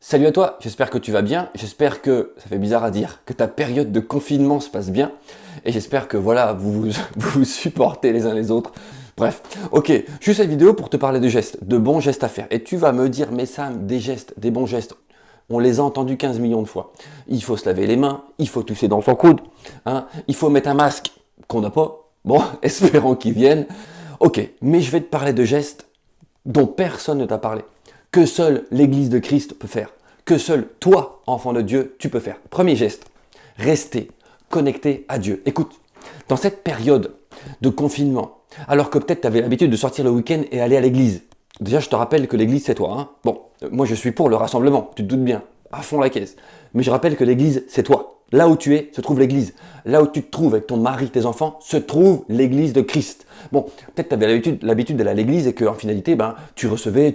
Salut à toi, j'espère que tu vas bien, j'espère que, ça fait bizarre à dire, que ta période de confinement se passe bien, et j'espère que voilà, vous supportez les uns les autres. Bref, ok, juste cette vidéo pour te parler de gestes, de bons gestes à faire. Et tu vas me dire, mais Sam, des gestes, des bons gestes, on les a entendus 15 millions de fois. Il faut se laver les mains, il faut tousser dans son coude, hein, il faut mettre un masque qu'on n'a pas, bon, espérons qu'il vienne. Ok, mais je vais te parler de gestes dont personne ne t'a parlé, que seule l'Église de Christ peut faire, que seul toi, enfant de Dieu, tu peux faire. Premier geste, rester connecté à Dieu. Écoute, dans cette période de confinement, alors que peut-être tu avais l'habitude de sortir le week-end et aller à l'église, déjà je te rappelle que l'église c'est toi. Hein. Bon, moi je suis pour le rassemblement, tu te doutes bien, à fond la caisse. Mais je rappelle que l'église c'est toi. Là où tu es, se trouve l'église. Là où tu te trouves avec ton mari, tes enfants, se trouve l'église de Christ. Bon, peut-être tu avais l'habitude d'aller à l'église et qu'en finalité, tu recevais.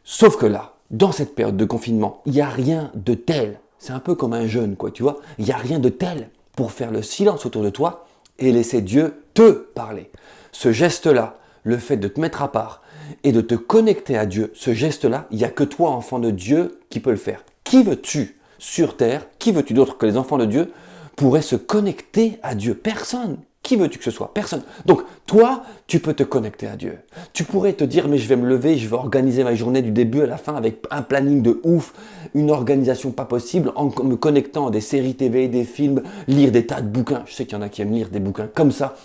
Sauf que là, dans cette période de confinement, il n'y a rien de tel. C'est un peu comme un jeûne, quoi, tu vois. Il n'y a rien de tel pour faire le silence autour de toi et laisser Dieu te parler. Ce geste-là, le fait de te mettre à part et de te connecter à Dieu, ce geste-là, il n'y a que toi, enfant de Dieu, qui peut le faire. Qui veux-tu sur terre, qui veux-tu d'autre que les enfants de Dieu, pourrait se connecter à Dieu? Personne. Qui veux-tu que ce soit? Personne. Donc, toi, tu peux te connecter à Dieu. Tu pourrais te dire, mais je vais me lever, je vais organiser ma journée du début à la fin avec un planning de ouf, une organisation pas possible, en me connectant à des séries TV, des films, lire des tas de bouquins. Je sais qu'il y en a qui aiment lire des bouquins comme ça.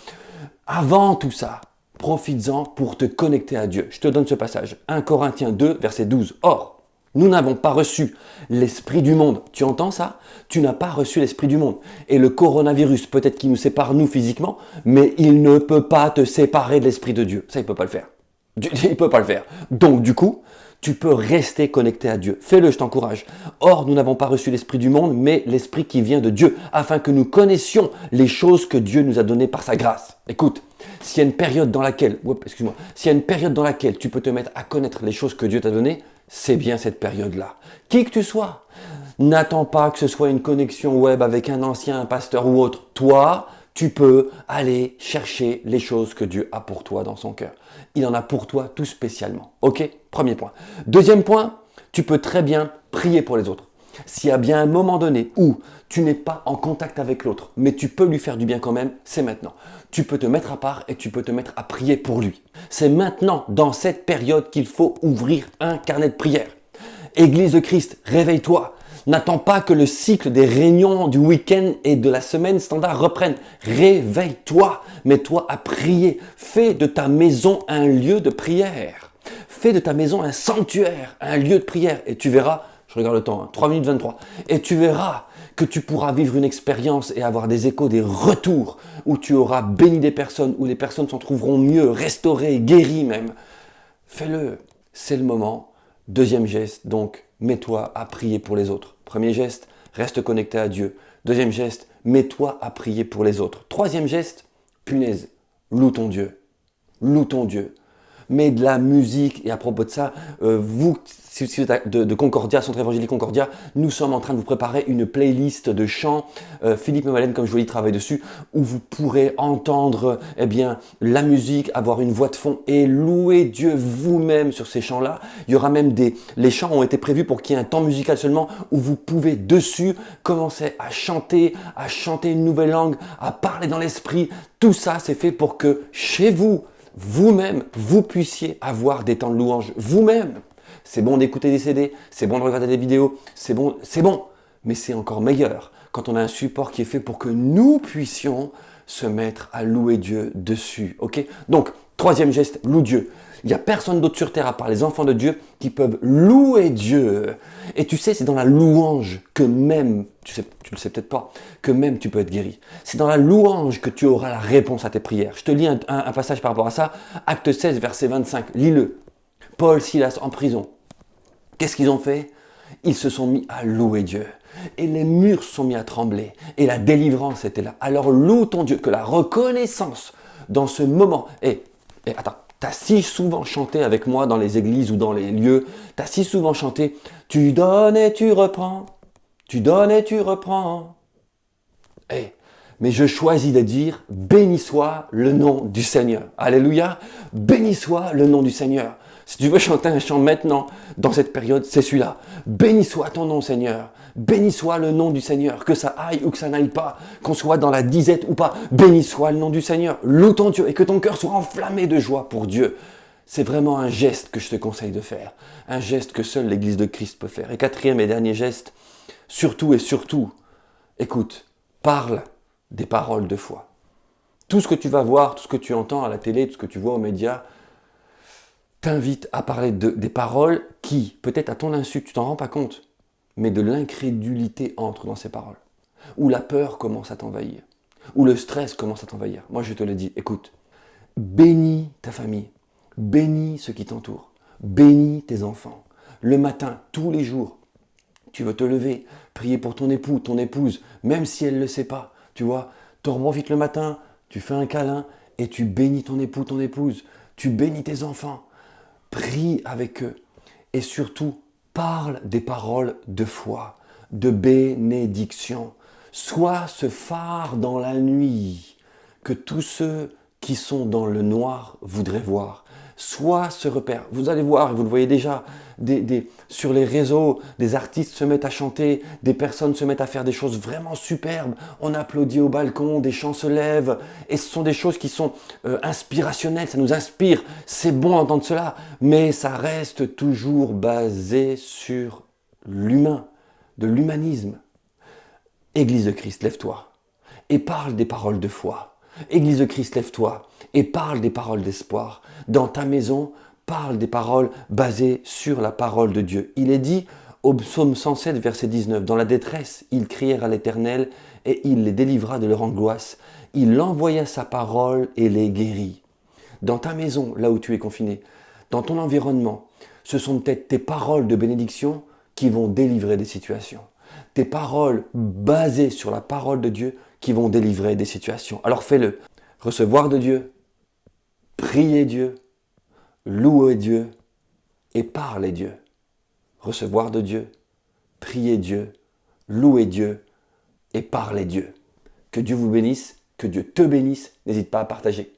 Avant tout ça, profites-en pour te connecter à Dieu. Je te donne ce passage. 1 Corinthiens 2, verset 12. Or, nous n'avons pas reçu l'esprit du monde. Tu entends ça? Tu n'as pas reçu l'esprit du monde. Et le coronavirus, peut-être qu'il nous sépare nous physiquement, mais il ne peut pas te séparer de l'esprit de Dieu. Ça, il ne peut pas le faire. Il ne peut pas le faire. Donc, du coup, tu peux rester connecté à Dieu. Fais-le, je t'encourage. Or, nous n'avons pas reçu l'esprit du monde, mais l'esprit qui vient de Dieu, afin que nous connaissions les choses que Dieu nous a données par sa grâce. Écoute, s'il y a une période dans laquelle, s'il y a une période dans laquelle tu peux te mettre à connaître les choses que Dieu t'a données, c'est bien cette période-là. Qui que tu sois, n'attends pas que ce soit une connexion web avec un ancien, un pasteur ou autre. Toi, tu peux aller chercher les choses que Dieu a pour toi dans son cœur. Il en a pour toi tout spécialement. Ok? Premier point. Deuxième point, tu peux très bien prier pour les autres. S'il y a bien un moment donné où tu n'es pas en contact avec l'autre, mais tu peux lui faire du bien quand même, c'est maintenant. Tu peux te mettre à part et tu peux te mettre à prier pour lui. C'est maintenant, dans cette période, qu'il faut ouvrir un carnet de prière. Église de Christ, réveille-toi. N'attends pas que le cycle des réunions du week-end et de la semaine standard reprenne. Réveille-toi, mets-toi à prier. Fais de ta maison un lieu de prière. Fais de ta maison un sanctuaire, un lieu de prière. Et tu verras, je regarde le temps, 3 minutes 23. Et tu verras que tu pourras vivre une expérience et avoir des échos, des retours, où tu auras béni des personnes, où les personnes s'en trouveront mieux, restaurées, guéries même. Fais-le, c'est le moment. Deuxième geste, donc, mets-toi à prier pour les autres. Premier geste, reste connecté à Dieu. Deuxième geste, mets-toi à prier pour les autres. Troisième geste, punaise, loue ton Dieu. Loue ton Dieu. Mets de la musique. Et à propos de ça, vous, si vous êtes de Concordia, Centre évangélique Concordia, nous sommes en train de vous préparer une playlist de chants. Philippe et Malène, comme je vous l'ai dit, travaillent dessus, où vous pourrez entendre la musique, avoir une voix de fond et louer Dieu vous-même sur ces chants-là. Il y aura même les chants ont été prévus pour qu'il y ait un temps musical seulement, où vous pouvez dessus commencer à chanter une nouvelle langue, à parler dans l'esprit. Tout ça, c'est fait pour que chez vous, vous-même, vous puissiez avoir des temps de louange vous-même. C'est bon d'écouter des CD, c'est bon de regarder des vidéos, c'est bon, mais c'est encore meilleur quand on a un support qui est fait pour que nous puissions se mettre à louer Dieu dessus. Ok? Donc, troisième geste, loue Dieu. Il n'y a personne d'autre sur terre à part les enfants de Dieu qui peuvent louer Dieu. Et tu sais, c'est dans la louange que même, tu le sais peut-être pas, que même tu peux être guéri. C'est dans la louange que tu auras la réponse à tes prières. Je te lis un passage par rapport à ça. Acte 16, verset 25. Lis-le. Paul, Silas en prison. Qu'est-ce qu'ils ont fait? Ils se sont mis à louer Dieu. Et les murs se sont mis à trembler. Et la délivrance était là. Alors loue ton Dieu, que la reconnaissance dans ce moment. Et attends. T'as si souvent chanté avec moi dans les églises ou dans les lieux, t'as si souvent chanté « Tu donnes et tu reprends, tu donnes et tu reprends ». Mais je choisis de dire « Béni soit le nom du Seigneur ». Alléluia, béni soit le nom du Seigneur. Si tu veux chanter un chant maintenant, dans cette période, c'est celui-là. Béni soit ton nom, Seigneur. Béni soit le nom du Seigneur. Que ça aille ou que ça n'aille pas, qu'on soit dans la disette ou pas, béni soit le nom du Seigneur. Loue ton Dieu et que ton cœur soit enflammé de joie pour Dieu. C'est vraiment un geste que je te conseille de faire. Un geste que seule l'Église de Christ peut faire. Et quatrième et dernier geste, surtout et surtout, écoute, parle des paroles de foi. Tout ce que tu vas voir, tout ce que tu entends à la télé, tout ce que tu vois aux médias, t'invite à parler des paroles qui, peut-être à ton insu, tu t'en rends pas compte, mais de l'incrédulité entre dans ces paroles. Où la peur commence à t'envahir. Où le stress commence à t'envahir. Moi, je te le dis, écoute, bénis ta famille. Bénis ceux qui t'entourent. Bénis tes enfants. Le matin, tous les jours, tu veux te lever, prier pour ton époux, ton épouse, même si elle ne le sait pas. Tu vois, t'en profites le matin, tu fais un câlin et tu bénis ton époux, ton épouse. Tu bénis tes enfants. Prie avec eux. Et surtout, parle des paroles de foi, de bénédiction. Sois ce phare dans la nuit que tous ceux qui sont dans le noir voudraient voir. Sois ce repère. Vous allez voir, et vous le voyez déjà, sur les réseaux, des artistes se mettent à chanter, des personnes se mettent à faire des choses vraiment superbes. On applaudit au balcon, des chants se lèvent, et ce sont des choses qui sont inspirationnelles, ça nous inspire. C'est bon d'entendre cela, mais ça reste toujours basé sur l'humain, de l'humanisme. Église de Christ, lève-toi et parle des paroles de foi. Église de Christ, lève-toi et parle des paroles d'espoir. Dans ta maison, parle des paroles basées sur la parole de Dieu. Il est dit au psaume 107, verset 19, « Dans la détresse, ils crièrent à l'Éternel et il les délivra de leur angoisse. Il envoya sa parole et les guérit. » Dans ta maison, là où tu es confiné, dans ton environnement, ce sont peut-être tes paroles de bénédiction qui vont délivrer des situations. Tes paroles basées sur la parole de Dieu qui vont délivrer des situations. Alors fais-le. Recevoir de Dieu, prier Dieu, louer Dieu et parler Dieu. Recevoir de Dieu, prier Dieu, louer Dieu et parler Dieu. Que Dieu vous bénisse, que Dieu te bénisse. N'hésite pas à partager.